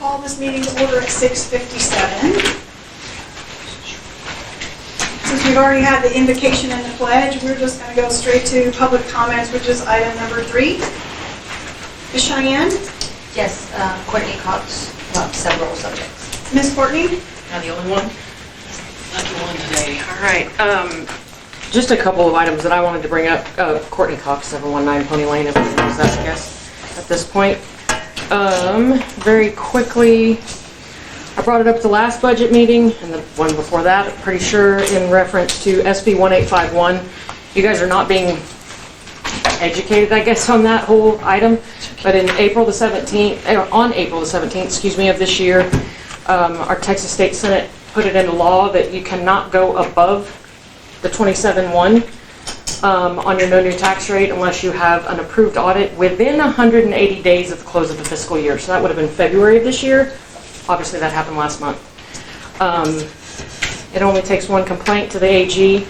call this meeting to order at 6:57. Since we've already had the invocation and the pledge, we're just going to go straight to public comments, which is item number 3. Ms. Cheyenne? Yes, Courtney Cox about several subjects. Ms. Courtney? Am I the only one? Not the one today. All right. Just a couple of items that I wanted to bring up. Courtney Cox, 719 Pony Lane, everyone knows that, I guess, at this point. Very quickly, I brought it up at the last budget meeting and the one before that, I'm pretty sure, in reference to SB 1851. You guys are not being educated, I guess, on that whole item, but in April the 17th, or on April the 17th, excuse me, of this year, our Texas State Senate put it into law that you cannot go above the 27.1 on your no new tax rate unless you have an approved audit within 180 days of the close of the fiscal year. So that would have been February of this year. Obviously that happened last month. It only takes one complaint to the AG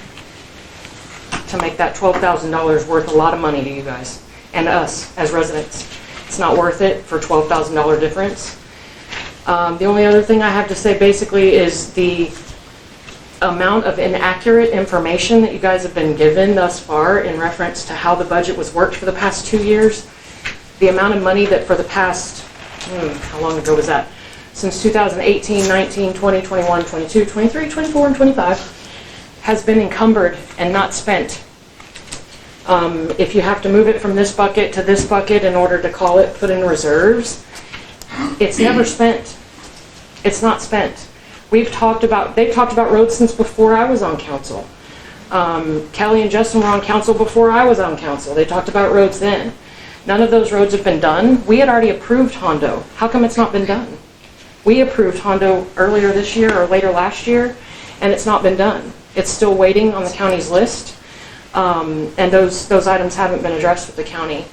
to make that $12,000 worth a lot of money to you guys and us as residents. It's not worth it for $12,000 difference. The only other thing I have to say basically is the amount of inaccurate information that you guys have been given thus far in reference to how the budget was worked for the past 2 years. The amount of money that for the past, how long ago was that? Since 2018, 19, 20, 21, 22, 23, 24, and 25 has been encumbered and not spent. If you have to move it from this bucket to this bucket in order to call it put in reserves, it's never spent. It's not spent. They've talked about roads since before I was on council. Kelly and Justin were on council before I was on council. They talked about roads then. None of those roads have been done. We had already approved Hondo. How come it's not been done? We approved Hondo earlier this year or later last year, and it's not been done. It's still waiting on the county's list, and those items haven't been addressed with the county.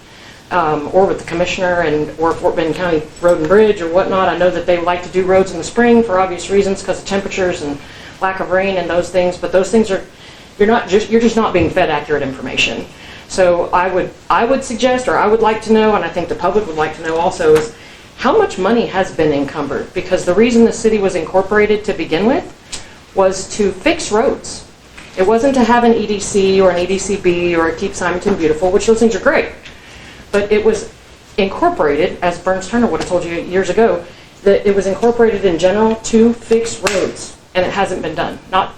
Or with the commissioner or Fort Bend County Road and Bridge or whatnot. I know that they like to do roads in the spring for obvious reasons because of temperatures and lack of rain and those things, but those things are, you're just not being fed accurate information. So I would suggest, or I would like to know, and I think the public would like to know also, is how much money has been encumbered, because the reason the city was incorporated to begin with was to fix roads. It wasn't to have an EDC or an EDCB or a Keep Simonton Beautiful, which those things are great. But it was incorporated, as Burns Turner would have told you years ago, that it was incorporated in general to fix roads, and it hasn't been done. Not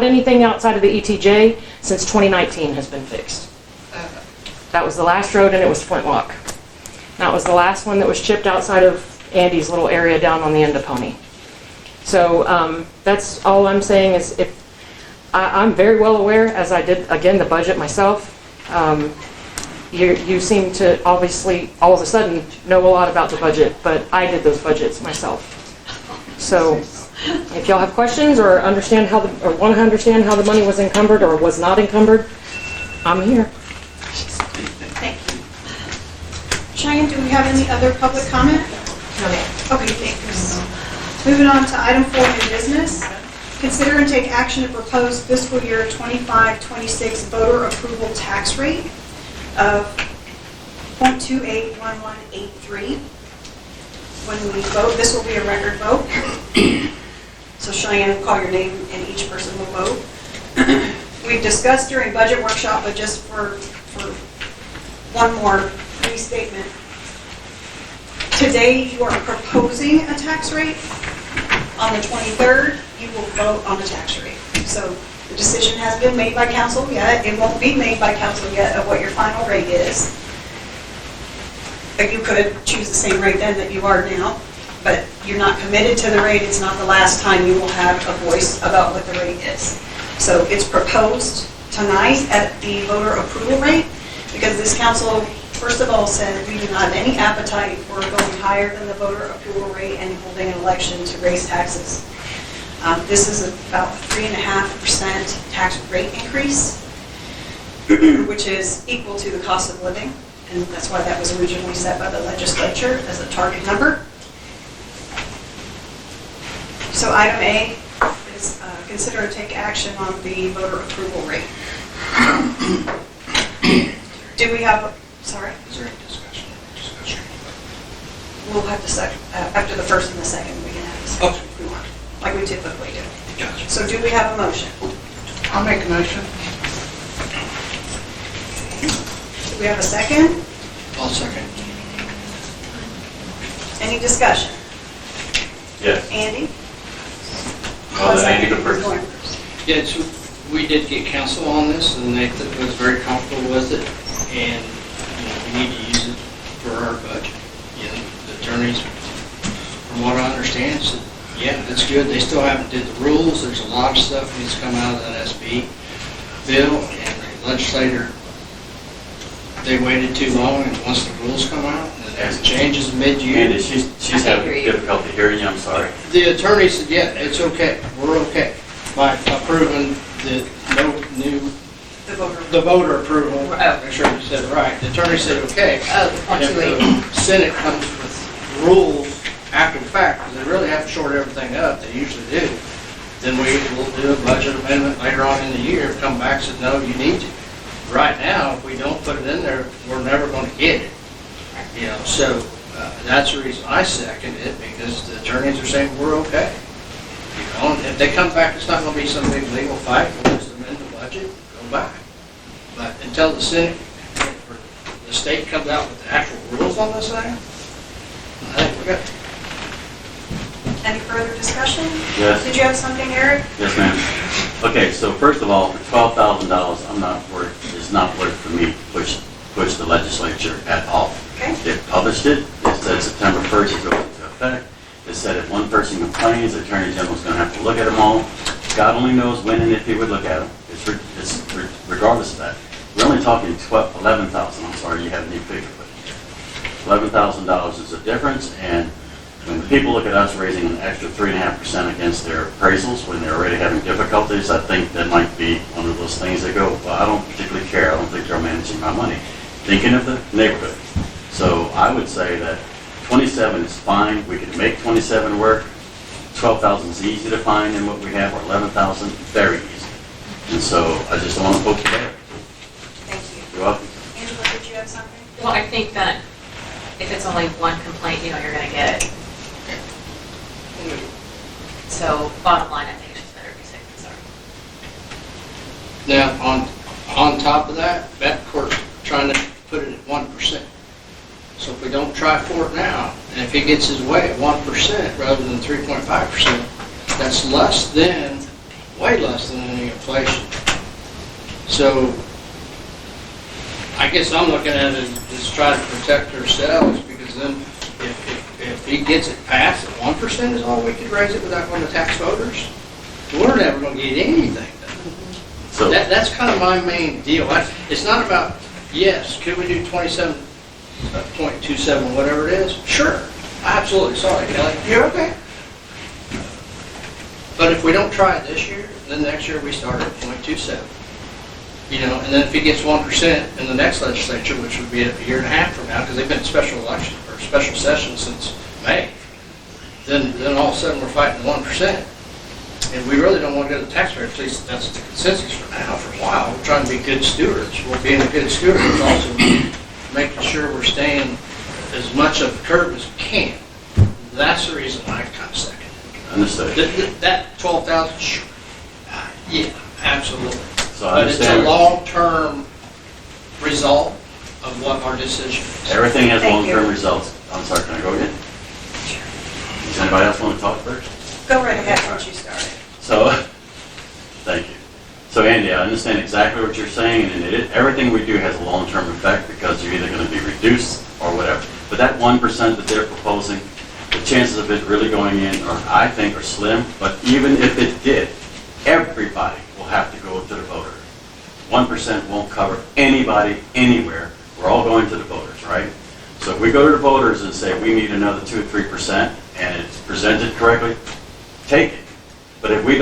anything outside of the ETJ since 2019 has been fixed. That was the last road, and it was Flintlock. That was the last one that was chipped outside of Andy's little area down on the end of Pony. So that's all I'm saying is I'm very well aware, as I did, again, the budget myself. You seem to obviously all of a sudden know a lot about the budget, but I did those budgets myself. So if y'all have questions or want to understand how the money was encumbered or was not encumbered, I'm here. Thank you. Cheyenne, do we have any other public comment? No, ma'am. Okay, thanks. Moving on to item 4, new business. Consider and take action to propose fiscal year 25-26 voter approval tax rate of 0.281183. When we vote, this will be a record vote. So Cheyenne will call your name and each person will vote. We've discussed during budget workshop, but just for one more restatement. Today you are proposing a tax rate. On the 23rd, you will vote on the tax rate. So the decision hasn't been made by council yet. It won't be made by council yet of what your final rate is. But you could choose the same rate then that you are now. But you're not committed to the rate. It's not the last time you will have a voice about what the rate is. So it's proposed tonight at the voter approval rate because this council, first of all, said we do not have any appetite for going higher than the voter approval rate and holding an election to raise taxes. This is about 3.5% tax rate increase, which is equal to the cost of living, and that's why that was originally set by the legislature as a target number. So item A is consider and take action on the voter approval rate. Do we have, sorry? Is there any discussion? we'll have to after the first and the second, we can have a discussion if we want, like we typically do. Gotcha. So do we have a motion? I'll make a motion. Do we have a second? I'll second. Any discussion? Yes. Andy? Well, then Andy go Who's first. going first? Yeah, so we did get counsel on this, and they was very comfortable with it, and, we need to use it for our budget. The attorneys, from what I understand, said, yeah, that's good. They still haven't did the rules. There's a lot of stuff that needs to come out of that SB bill, and the legislator, they waited too long, and once the rules come out, and there's changes mid-year. Andy, she's having difficulty hearing you, I'm sorry. The attorney said, yeah, it's okay, we're okay, by approving the no new, The voter. the voter approval. Oh. Make sure you said it right. The attorney said, okay. Oh, the And if 0.28. the Senate comes with rules after the fact, because they really have to short everything up, they usually do, then we will do a budget amendment later on in the year, come back and say, no, you need to. Right now, if we don't put it in there, we're never going to get it. So that's the reason I second it, because the attorneys are saying we're okay. And if they come back, it's not going to be some big legal fight, we'll just amend the budget, go back. But until the Senate, or the state comes out with the actual rules on this thing, I think we're good. Any further discussion? Yes. Did you have something, Eric? Yes, ma'am. Okay, so first of all, for $12,000, I'm not worried, it's not worth for me to push the legislature at all. Okay. They published it, it said September 1st it goes into effect. It said if one person complains, the Attorney General's going to have to look at them all. God only knows when and if he would look at them. It's regardless of that. We're only talking $11,000, I'm sorry, you have a new figure, but $11,000 is the difference, and when people look at us raising an extra 3.5% against their appraisals when they're already having difficulties, I think that might be one of those things that go, well, I don't particularly care, I don't think they're managing my money. Thinking of the neighborhood. So I would say that 27 is fine, we can make 27 work. 12,000 is easy to find in what we have, or 11,000, very easy. And so I just don't want to poke the bear. Thank you. You're welcome. Angela, did you have something? Well, I think that if it's only one complaint, you're going to get it. So bottom line, I think it's just better to be safe than sorry. Now, on top of that, court's trying to put it at 1%. So if we don't try for it now, and if he gets his way at 1% rather than 3.5%, that's less than, way less than any inflation. So I guess I'm looking at it as trying to protect ourselves, because then if he gets it passed at 1% is all we could raise it without going to tax voters, we're never going to get anything done. So That's kind of my main deal. It's not about, yes, could we do 27.27, whatever it is? Sure, absolutely. Sorry, Kelly. You're okay. But if we don't try it this year, then next year we start at 0.27. And then if he gets 1% in the next legislature, which would be a year and a half from now, because they've been in special election or special session since May, then all of a sudden we're fighting 1%. And we really don't want to go to the taxpayer, at least that's the consensus for now, for a while. We're trying to be good stewards. Well, being a good steward is also making sure we're staying as much of the curve as we can. That's the reason I kind of second it. understood. That 12,000, sure. Yeah, absolutely. So I But it's a understand. long-term result of what our decision is. Everything has Thank you. long-term results. I'm sorry, can I go again? Does anybody else want to talk first? Go right ahead once you started. So, thank you. So Andy, I understand exactly what you're saying, and everything we do has a long-term effect because you're either going to be reduced or whatever. But that 1% that they're proposing, the chances of it really going in I think are slim, but even if it did, everybody will have to go to the voter. 1% won't cover anybody anywhere. We're all going to the voters, right? So if we go to the voters and say we need another 2 or 3% and it's presented correctly, take it. But if we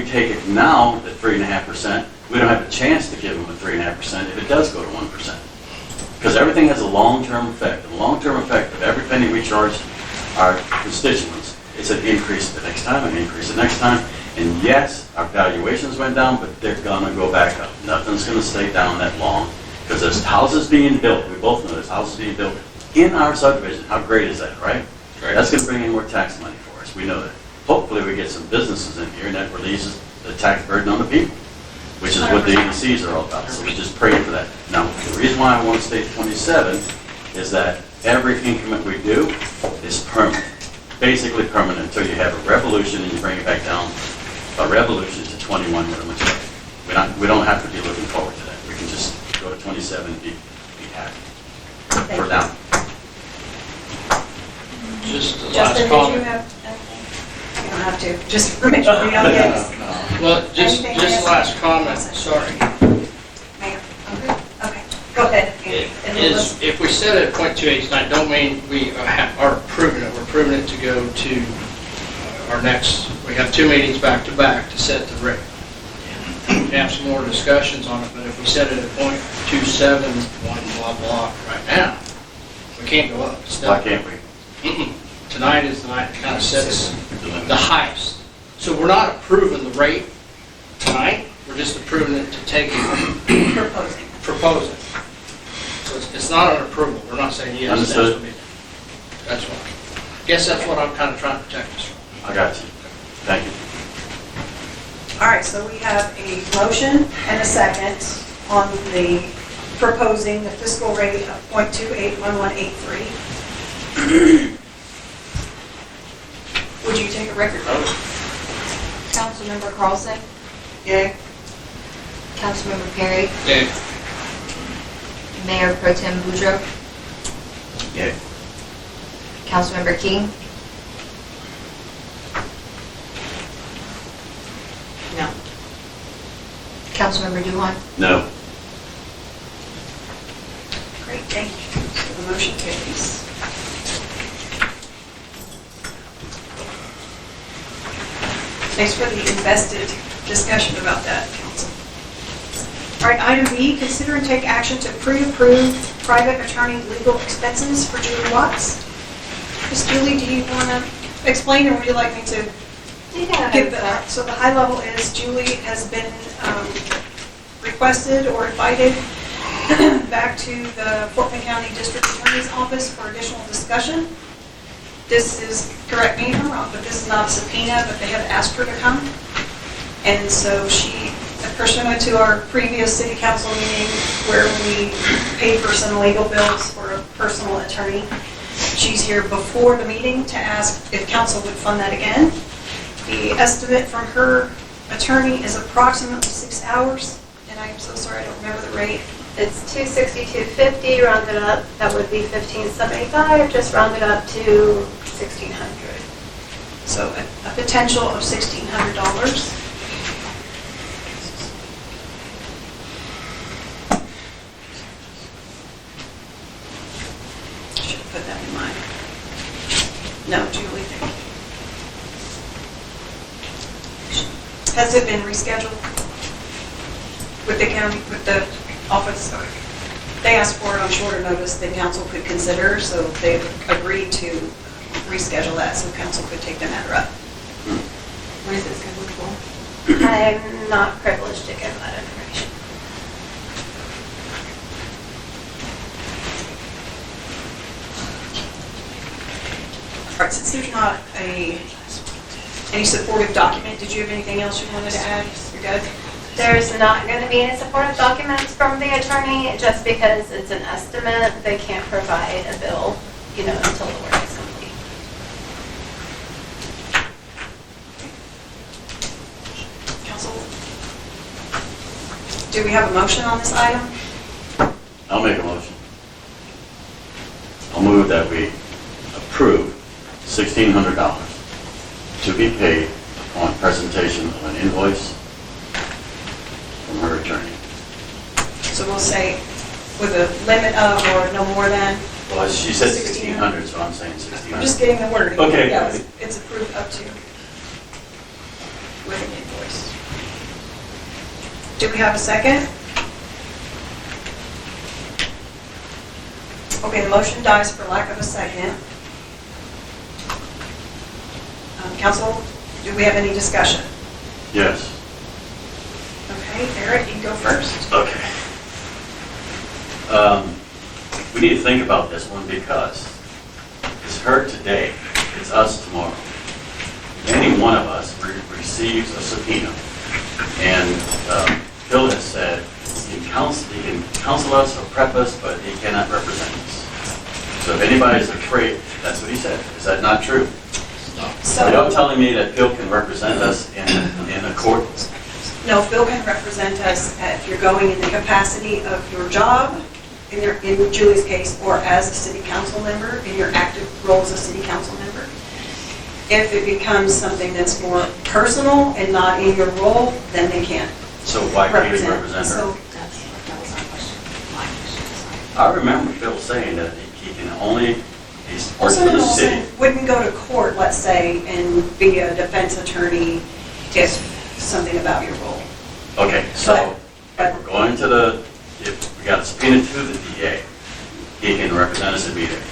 take it now at 3.5%, we don't have a chance to give them a 3.5% if it does go to 1%. Because everything has a long-term effect. And the long-term effect of every penny we charge our constituents is an increase the next time, an increase the next time. And yes, our valuations went down, but they're gonna go back up. Nothing's gonna stay down that long. Because there's houses being built, we both know there's houses being built in our subdivision. How great is that, right? Great. That's gonna bring in more tax money for us, we know that. Hopefully, we get some businesses in here, and that releases the tax burden on the people, which is what the EDCs are all about, so we just pray for that. Now, the reason why I want to state 27 is that every increment we do is permanent, basically permanent, until you have a revolution and you bring it back down, a revolution to 21 with a majority. We don't have to be looking forward to that. We can just go to 27 and be happy for now. Just the last Justin, did you comment. have anything? You don't have to, just for me, yes. Well, just Anything else? last comment, sorry. Mayor, okay, go ahead, Andy. And then let's- Is if we set it at .28 tonight, don't mean we are approving it. We're approving it to go to our next, we have 2 meetings back to back to set the rate. We can have some more discussions on it, but if we set it at .271 blah blah right now, we can't go up. It's Why done. can't we? Tonight is the night that kind of sets the highest. So we're not approving the rate tonight, we're just approving it to take it, Proposing. propose it. So it's not an approval, we're not saying yes, that's Understood. what we, that's what, I guess that's what I'm kind of trying to protect us from. I got you. Thank you. All right, so we have a motion and a second on the proposing the fiscal rate of .281183. Would you take a record vote? Councilmember Carlson, Yay. Councilmember Perry, Okay, Mayor Pro Tem Boudreaux, Yeah. Councilmember King, No. Councilmember Duhon, No. Great, thank you. So the motion carries. Thanks for the invested discussion about that, council. All right, item B, consider and take action to pre-approve private attorney legal expenses for Julie Watts. Ms. Julie, do you want to explain, or would you like me to give the, so the high level is Julie has been requested or invited back to the Fort Wayne County District Attorney's Office for additional discussion. This is, correct me if I'm wrong, but this is not a subpoena, but they have asked her to come. And so she, pursuant to our previous city council meeting where we paid for some legal bills for a personal attorney, she's here before the meeting to ask if council would fund that again. The estimate from her attorney is approximately 6 hours, and I am so sorry, I don't remember the rate. It's $262.50 rounded up. That would be $15.75, just rounded up to $1,600. So a potential of $1,600. Should have put that in mine. No, Julie, thank you. Has it been rescheduled with the county, with the office? They asked for it on shorter notice than council could consider, so they've agreed to reschedule that so council could take the matter up. Where is it scheduled for? I'm not privileged to give that information. All right, since there's not any supportive document, did you have anything else you wanted to add? You're good? There's not going to be any supportive documents from the attorney, just because it's an estimate. They can't provide a bill, until the work is complete. Council? Do we have a motion on this item? I'll make a motion. I'll move that we approve $1,600 to be paid upon presentation of an invoice from her attorney. So we'll say with a limit of or no more than? Well, she said 1,600, so I'm saying 1,600. I'm just getting the wording. Okay. Yeah, it's approved up to with an invoice. Do we have a second? Okay, the motion dies for lack of a second. Council, do we have any discussion? Yes. Okay, Eric, you go first. Okay. We we need to think about this one because it's her today, it's us tomorrow. Any one of us receives a subpoena, and Phil has said he can counsel us or prep us, but he cannot represent us. So if anybody's afraid, that's what he said. Is that not true? So you're telling me that Phil can represent us in a court? No, Phil can represent us if you're going in the capacity of your job, in Julie's case, or as a city council member, in your active role as a city council member. If it becomes something that's more personal and not in your role, then they can't So why can't he represent her? So That was our question. My question, I remember Phil saying that he can only, he's works for Olson and the Olson city. wouldn't go to court, let's say, and be a defense attorney if something about your role. Okay, so But- if we're going to if we got a subpoena to the DA, he can represent us and be there.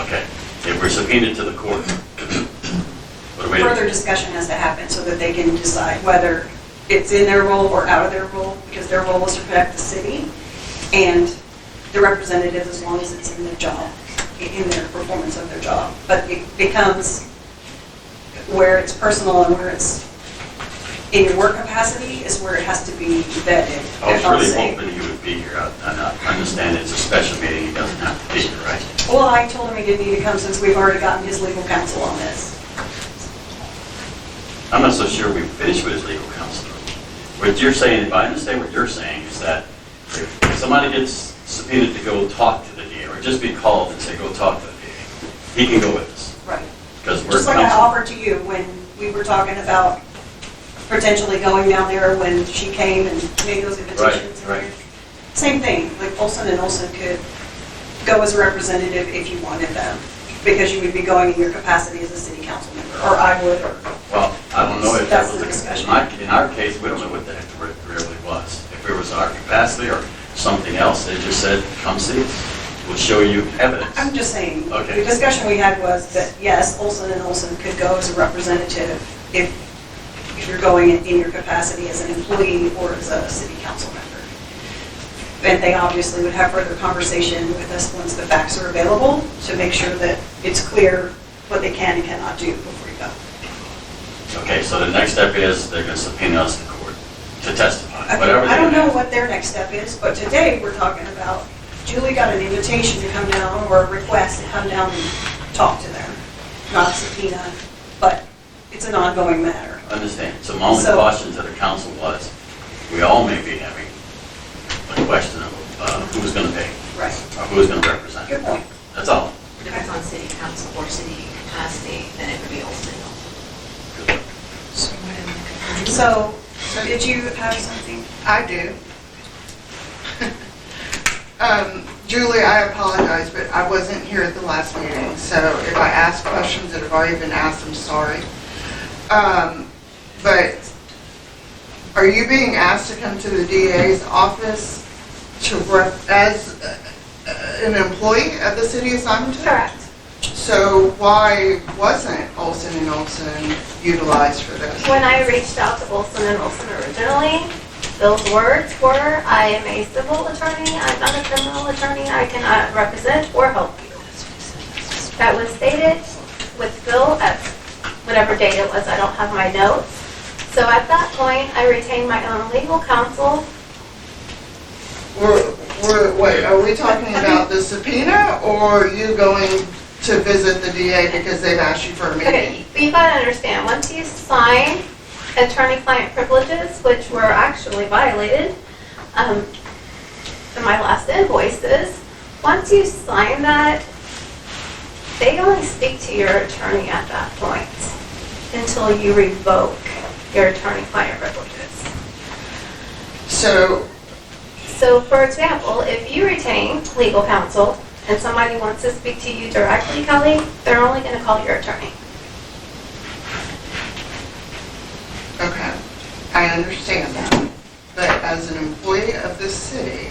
Okay, if we're subpoenaed to the court, what do we do? Further discussion has to happen so that they can decide whether it's in their role or out of their role, because their role is to protect the city and the representative as long as it's in their job, in their performance of their job. But it becomes where it's personal and where it's in your work capacity is where it has to be vetted. I was if I'll really say. hoping he would be here. I understand it's a special meeting, he doesn't have to be here, right? Well, I told him he didn't need to come since we've already gotten his legal counsel on this. I'm not so sure we've finished with his legal counsel. What you're saying, if I understand what you're saying, is that if somebody gets subpoenaed to go talk to the DA, or just be called and say, go talk to the DA, he can go with us, Right. because we're Just like I counsel. offered to you when we were talking about potentially going down there when she came and made those invitations. Right. Same thing, like Olson and Olson could go as a representative if you wanted them, because you would be going in your capacity as a city council member, or I would, or, Well, I don't know if that That's the was, discussion. in our case, we don't know what the heck it really was. If it was our capacity or something else, they just said, come see us, we'll show you evidence. I'm just saying, Okay. the discussion we had was that, yes, Olson and Olson could go as a representative if you're going in your capacity as an employee or as a city council member. And they obviously would have further conversation with us once the facts are available to make sure that it's clear what they can and cannot do before you go. Okay, so the next step is they're going to subpoena us to court to testify, Okay, whatever. I don't they're know gonna what their next step is, but today we're talking about, Julie got an invitation to come down or a request to come down and talk to them. Not a subpoena, but it's an ongoing matter. Understand. So my only So- caution to the council was, we all may be having a question of who's going to pay, Right. or who's going to represent. Good point. That's all. If it's on city council or city capacity, then it would be Olson and Olson. So, did you have something? I do. Julie, I apologize, but I wasn't here at the last meeting, so if I ask questions that have already been asked, I'm sorry. But are you being asked to come to the DA's office as an employee of the City of Simonton? Correct. So why wasn't Olson and Olson utilized for this? When I reached out to Olson and Olson originally, those words were, I am a civil attorney, I'm not a criminal attorney, I cannot represent or help you. That was stated with Phil at whatever date it was, I don't have my notes. So at that point, I retained my own legal counsel. Wait, are we talking about the subpoena or you going to visit the DA because they've asked you for a Okay, meeting? but you gotta understand, once you sign attorney-client privileges, which were actually violated in my last invoices, once you sign that, they only speak to your attorney at that point until you revoke your attorney-client privileges. So, So for example, if you retain legal counsel and somebody wants to speak to you directly, Kelly, they're only gonna call your attorney. okay, I understand that. But as an employee of this city,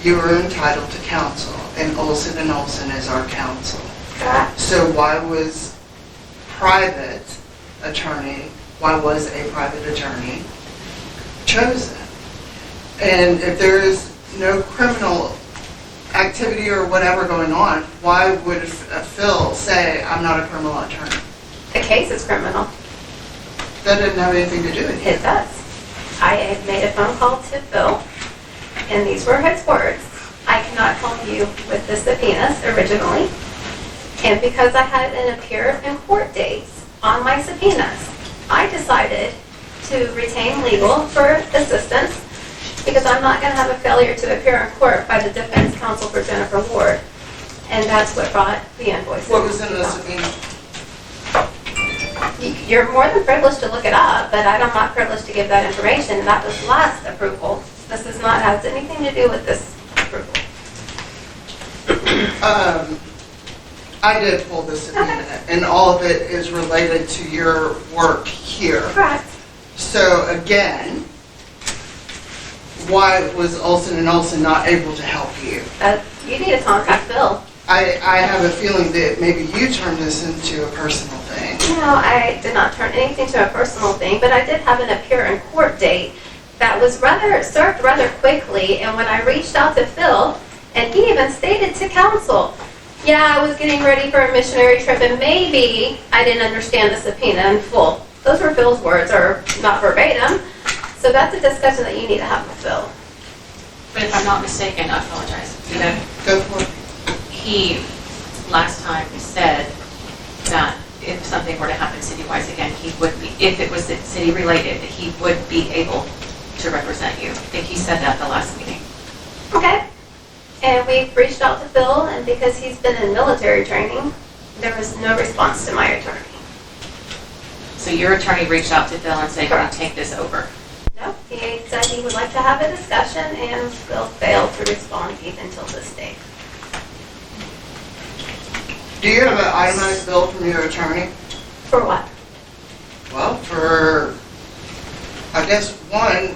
you are entitled to counsel, and Olson and Olson is our counsel. Correct? So why was a private attorney chosen? And if there is no criminal activity or whatever going on, why would Phil say, I'm not a criminal attorney? The case is criminal. That didn't have anything to do with it. It does. I had made a phone call to Phil, and these were his words. I cannot help you with the subpoenas originally. And because I had an appear in court date on my subpoenas, I decided to retain legal for assistance because I'm not going to have a failure to appear in court by the defense counsel for Jennifer Ward. And that's what brought the invoice. What was in the subpoena? You're more than privileged to look it up, but I'm not privileged to give that information. That was last approval. This is not, has anything to do with this approval. I did pull this subpoena, and all of it is related to your work here. Correct. So again, why was Olson and Olson not able to help you? You need to contact Phil. I have a feeling that maybe you turned this into a personal thing. No, I did not turn anything to a personal thing, but I did have an appear in court date that was served rather quickly, and when I reached out to Phil, and he even stated to counsel, yeah, I was getting ready for a missionary trip, and maybe I didn't understand the subpoena in full. Those were Phil's words, or not verbatim, so that's a discussion that you need to have with Phil. But if I'm not mistaken, I apologize. Go for it. He, last time, said that if something were to happen city-wise again, he would be, if it was city-related, he would be able to represent you. I think he said that the last meeting. Okay. And we've reached out to Phil, and because he's been in military training, there was no response to my attorney. So your attorney reached out to Phil and said, can you Correct. take this over? No, he said he would like to have a discussion, and Phil failed to respond even till this day. Do you have an itemized bill from your attorney? For what? Well, for, I guess, one,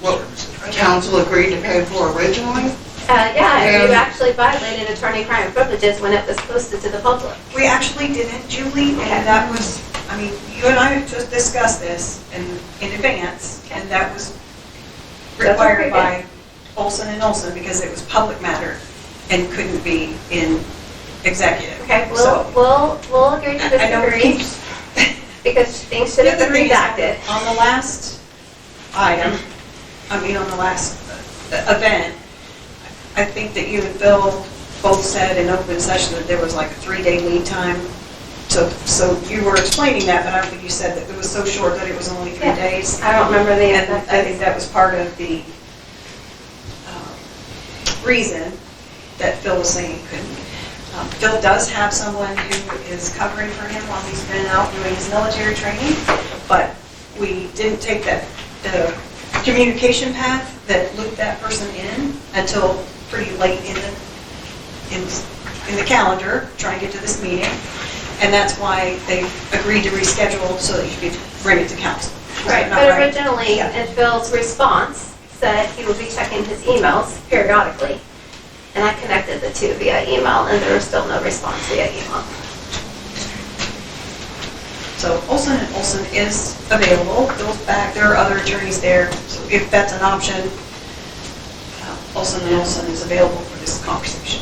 what council agreed to pay for originally? Yeah, you And- actually violated attorney-client privileges when it was posted to the public. We actually didn't, Julie, and that was, I mean, you and I just discussed this in advance, and that was required by Olson and Olson because it was public matter and couldn't be in executive. Okay, So- we'll agree to I know it disagree, keeps- because things should have The been thing is, redacted. on the last item, on the last event, I think that you and Phil both said in open session that there was like a 3-day lead time. So you were explaining that, but I don't think you said that it was so short that it was only 3 Yeah. days. I don't remember the And exact I think dates. that was part of the reason that Phil was saying he couldn't. Phil does have someone who is covering for him while he's been out doing his military training, but we didn't take the communication path that looped that person in until pretty late in the calendar, trying to get to this meeting. And that's why they agreed to reschedule so that you could bring it to council. Is that Right, not but right? originally, Yeah. in Phil's response, said he would be checking his emails periodically. And I connected the two via email, and there was still no response via email. So Olson and Olson is available, Bill's back, there are other attorneys there, so if that's an option, Olson and Olson is available for this conversation.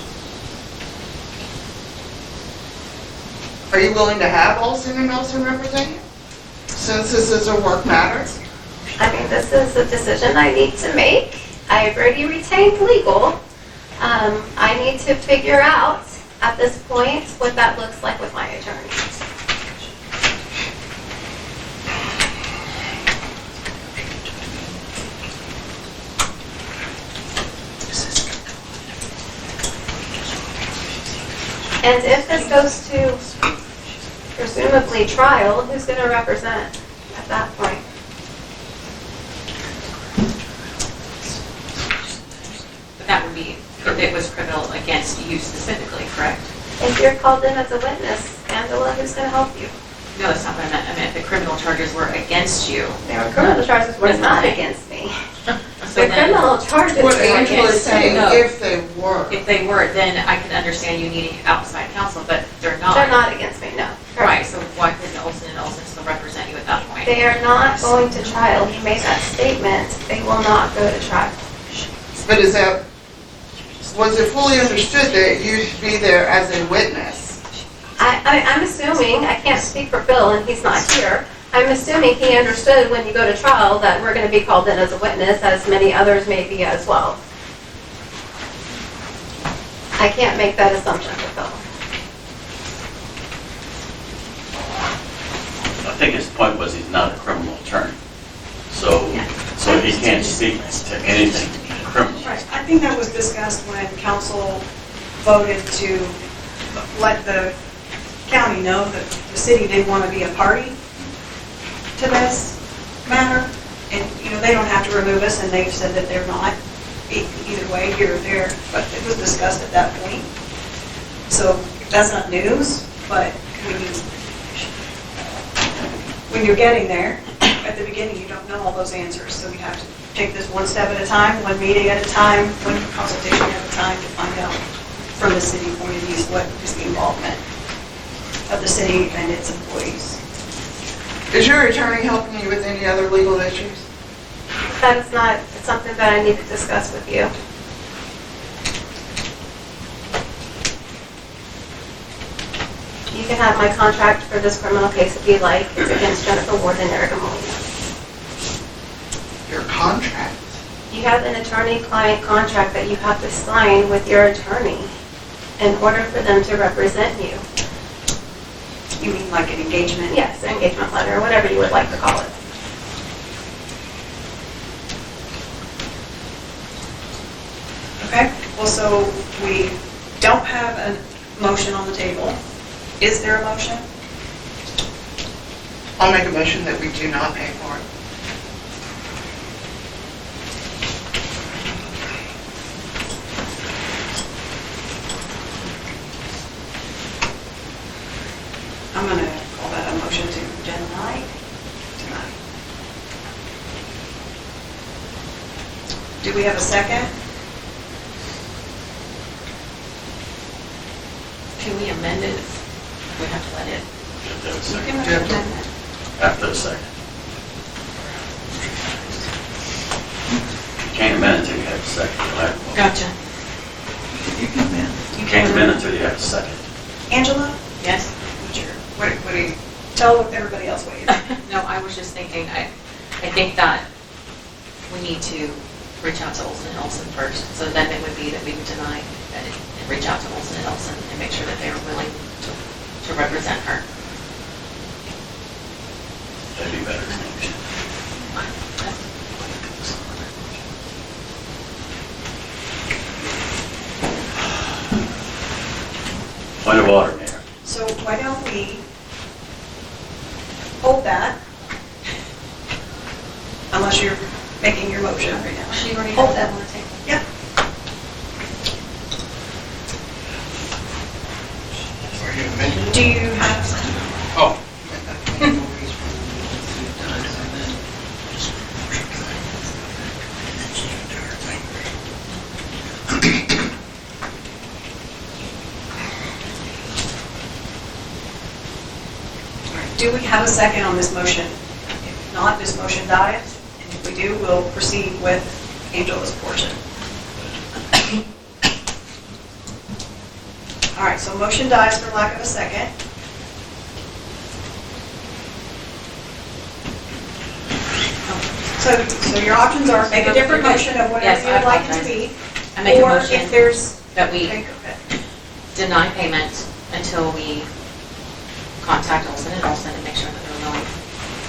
Are you willing to have Olson and Olson represent you? Since this is a work matter? I mean, this is a decision I need to make. I've already retained legal. I need to figure out, at this point, what that looks like with my attorney. And if this goes to presumably trial, who's going to represent at that point? But that would be if it was criminal against you specifically, correct? If you're called in as a witness, Angela, who's going to help you? No, that's not what I meant. I meant the criminal charges were against you. Their criminal charges were not against me. So The then, criminal charges What were Angela is against saying, No. if they were. if they were, then I can understand you needing outside counsel, but they're not. They're not against me, no. Right, so why couldn't Olson and Olson still represent you at that point? They are not going to trial. He made that statement. They will not go to trial. But is that Was it fully understood that you'd be there as a witness? I'm assuming, I can't speak for Phil and he's not here, I'm assuming he understood when you go to trial that we're going to be called in as a witness, as many others may be as well. I can't make that assumption for Phil. I think his point was he's not a criminal attorney. So he can't speak to anything criminal. Right, I think that was discussed when council voted to let the county know that the city didn't want to be a party to this matter. And, they don't have to remove us, and they've said that they're not, either way, here or there, but it was discussed at that point. So that's not news, but when you're getting there, at the beginning, you don't know all those answers, so you have to take this one step at a time, one meeting at a time, one consultation at a time to find out from the city point of view what is the involvement of the city and its employees. Is your attorney helping you with any other legal issues? That is not something that I need to discuss with you. You can have my contract for this criminal case if you'd like. It's against Jennifer Ward and Erica Molina. Your contract? You have an attorney-client contract that you have to sign with your attorney in order for them to represent you. You mean like an engagement? Yes, an engagement letter, whatever you would like to call it. Okay, well, so we don't have a motion on the table. Is there a motion? I'll make a motion that we do not pay for it. I'm going to call that a motion to deny. Do we have a second? Can we amend it? We have to let it. Have to have a second. Give it an amendment. After a second. You can't amend until you have a second. You'll have a motion. Gotcha. You can't amend until you have a second. Angela? Yes? What do you, tell everybody else what you think. No, I was just thinking, I think that we need to reach out to Olson and Olson first. So then it would be that we would deny that and reach out to Olson and Olson and make sure that they are willing to represent her. That'd be better than a motion. Point of order, Mayor. So why don't we hold that, unless you're making your motion right now. She already Hold has that that. on the table. Yep. Are you amending? Do you have, Oh. do we have a second on this motion? If not, this motion dies, and if we do, we'll proceed with Angela's portion. All right, so motion dies for lack of a second. So your options are make a different motion of whatever Yes, you I would like it to apologize. be. I make a Or motion if there's, that we okay, go ahead. deny payment until we contact Olson and Olson and make sure that they're willing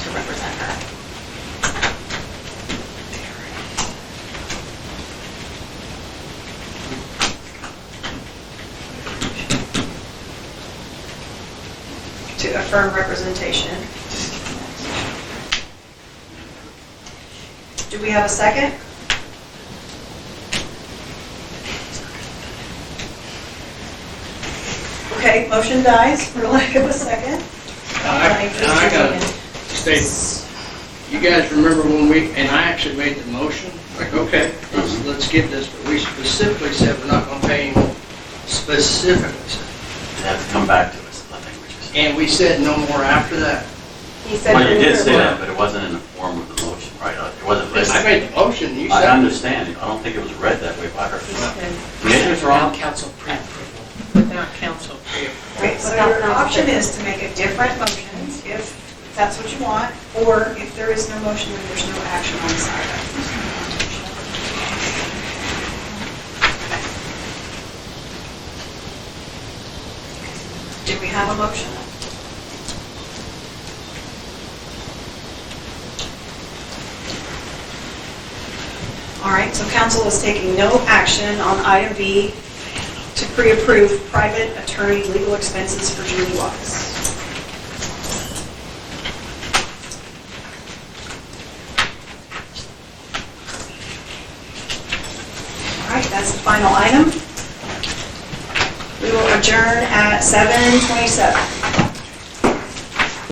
to represent her. To affirm representation. Do we have a second? Okay, motion dies for lack of a second. I gotta state, you guys remember when and I actually made the motion, like, okay, let's get this, but we specifically said we're not gonna pay him specifically. You have to come back to us, I think, which is. And we said no more after that. He said. Well, you did say that, but it wasn't in the form of the motion, right? It wasn't I written. made the motion, you I said. understand. I don't think it was read that way by her. maybe it's wrong. Council pre-approval. Without council pre-approval. Right, so your option is to make a different motion if that's what you want, or if there is no motion, then there's no action on this item. Do we have a motion? All right, so council is taking no action on item B to pre-approve private attorney legal expenses for Julie Wise. All right, that's the final item. We will adjourn at 7:27.